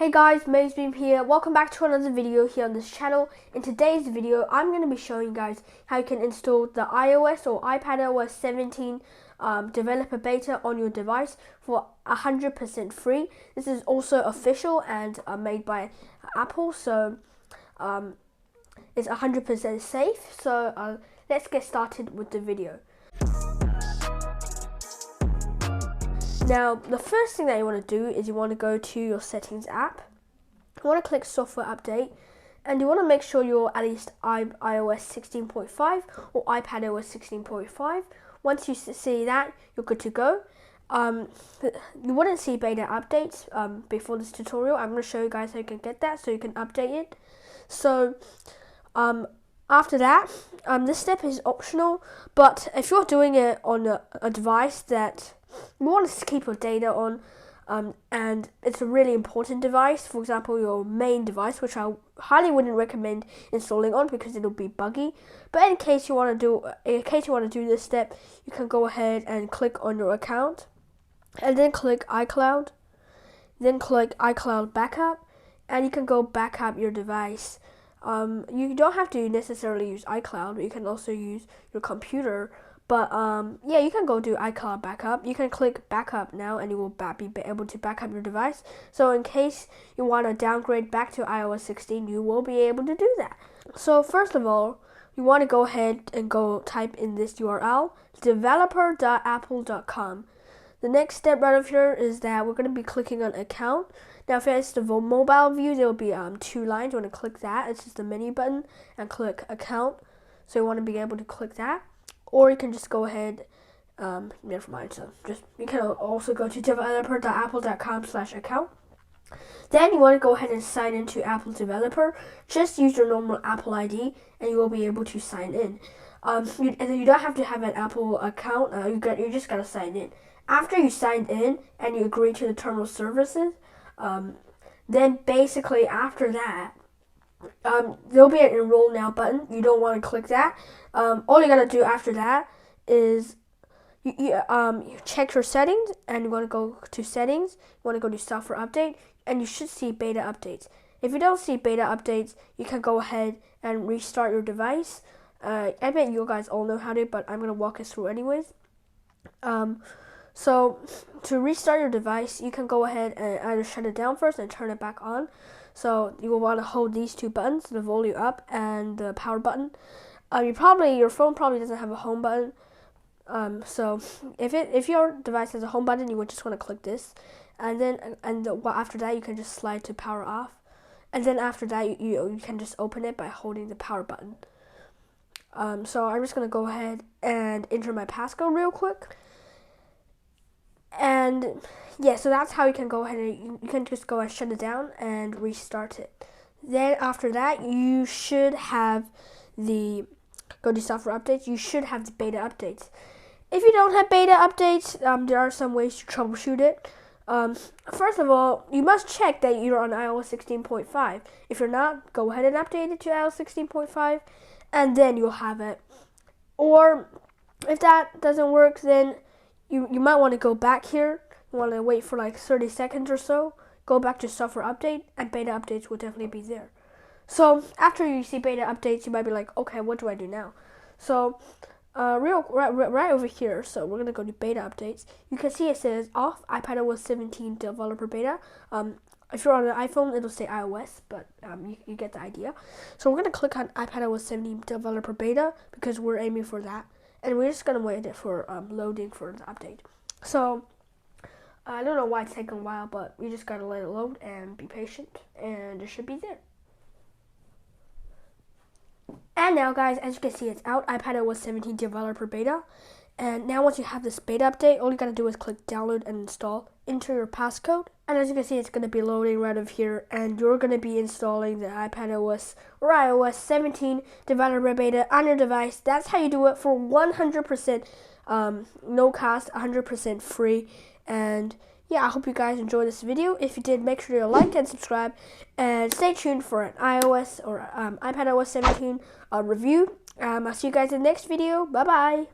Hey guys, MazeBeam here. Welcome back to another video here on this channel. In today's video, I'm going to be showing you guys how you can install the iOS or iPadOS 17 developer beta on your device for 100% free. This is also official and made by Apple, so it's 100% safe. So let's get started with the video. Now, the first thing that you want to do is you want to go to your settings app. You want to click software update, and you want to make sure you're at least iOS 16.5 or iPadOS 16.5. Once you see that, you're good to go. You wouldn't see beta updates before this tutorial. I'm going to show you guys how you can get that so you can update it. So after that, this step is optional, but if you're doing it on a device that you want to keep your data on, and it's a really important device, for example your main device, which I highly wouldn't recommend installing on because it'll be buggy. But in case you want to do this step, you can go ahead and click on your account, and then click iCloud, then click iCloud backup, and you can go backup your device. You don't have to necessarily use iCloud, but you can also use your computer. But yeah, you can go do iCloud backup. You can click backup now, and you will be able to back up your device. So in case you want to downgrade back to iOS 16, you will be able to do that. So first of all, you want to go ahead and go type in this URL, developer.apple.com. The next step right over here is that we're going to be clicking on account. Now if it's the mobile view, there will be two lines. You want to click that. It's just the menu button, and click account. So you want to be able to click that. Or you can just go ahead, never mind, so you can also go to developer.apple.com/account. Then you want to go ahead and sign into Apple Developer. Just use your normal Apple ID, and you will be able to sign in. You don't have to have an Apple account, you just got to sign in. After you signed in, and you agree to the terms of services, then basically after that, there'll be an enroll now button. You don't want to click that. All you gotta do after that is you check your settings, and you want to go to settings. You want to go to software update, and you should see beta updates. If you don't see beta updates, you can go ahead and restart your device. I bet you guys all know how to, but I'm gonna walk us through anyways. So to restart your device, you can go ahead and either shut it down first and turn it back on. So you will want to hold these two buttons, the volume up and the power button. Your phone probably doesn't have a home button. So if your device has a home button, you would just want to click this, and after that you can just slide to power off, and then after that you can just open it by holding the power button. So I'm just gonna go ahead and enter my passcode real quick. And yeah, so that's how you can go ahead and you can just go and shut it down and restart it. Then after that, you should have go to software updates. You should have the beta updates. If you don't have beta updates, there are some ways to troubleshoot it. First of all, you must check that you're on iOS 16.5. If you're not, go ahead and update it to iOS 16.5, and then you'll have it. Or if that doesn't work, then you might want to go back here. You want to wait for like 30 seconds or so, go back to software update, and beta updates will definitely be there. So after you see beta updates, you might be like, okay, what do I do now? So right over here, so we're going to go to beta updates. You can see it says off iPadOS 17 developer beta. If you're on an iPhone, it'll say iOS, but you get the idea. So we're going to click on iPadOS 17 developer beta because we're aiming for that. And we're just going to wait for loading for the update. So I don't know why it's taking a while, but we just got to let it load and be patient, and it should be there. And now guys, as you can see, it's out, iPadOS 17 developer beta. And now once you have this beta update, all you got to do is click download and install, enter your passcode. And as you can see, it's going to be loading right over here, and you're going to be installing the iPadOS or iOS 17 developer beta on your device. That's how you do it for 100% no cost, 100% free. And yeah, I hope you guys enjoyed this video. If you did, make sure to like and subscribe, and stay tuned for an iOS or iPadOS 17 review. I'll see you guys in the next video. Bye bye.